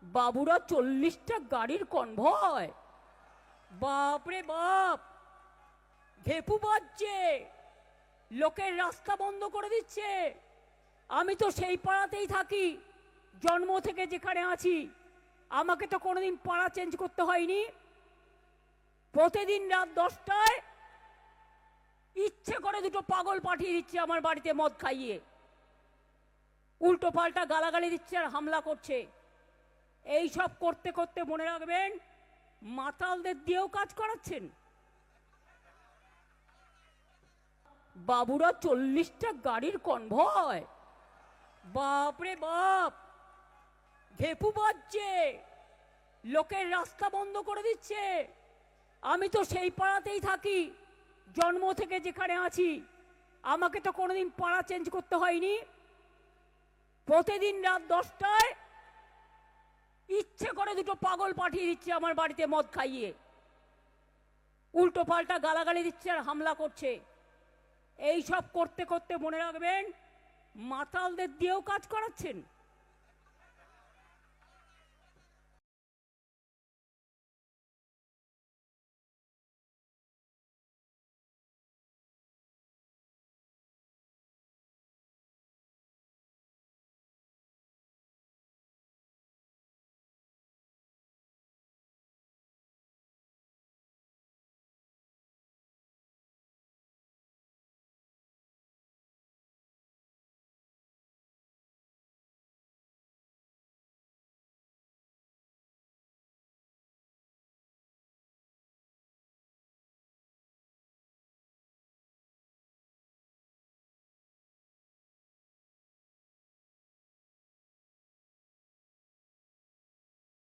বাবুরা 40টা গাড়ির কনভয়। বাপরে বাপ, ঘেপু বাজছে, লোকের রাস্তা বন্ধ করে দিচ্ছে। আমি তো সেই পাড়াতেই থাকি, জন্ম থেকে যেখানে আছি। আমাকে তো কোনোদিন পাড়া চেঞ্জ করতে হয়নি। প্রতিদিন রাত 10টায় ইচ্ছে করে দুটো পাগল পাঠিয়ে দিচ্ছে আমার বাড়িতে মদ খাইয়ে, উল্টো পাল্টা গালাগালি দিচ্ছে আর হামলা করছে। এই সব করতে করতে মনে রাখবেন, মাতালদের দিয়েও কাজ করাচ্ছেন। বাবুরা 40টা গাড়ির কনভয়। বাপরে বাপ, ঘেপু বাজছে, লোকের রাস্তা বন্ধ করে দিচ্ছে। আমি তো সেই পাড়াতেই থাকি, জন্ম থেকে যেখানে আছি। আমাকে তো কোনোদিন পাড়া চেঞ্জ করতে হয়নি। প্রতিদিন রাত 10টায় ইচ্ছে করে দুটো পাগল পাঠিয়ে দিচ্ছে আমার বাড়িতে মদ খাইয়ে, উল্টো পাল্টা গালাগালি দিচ্ছে আর হামলা করছে। এই সব করতে করতে মনে রাখবেন, মাতালদের দিয়েও কাজ করাচ্ছেন।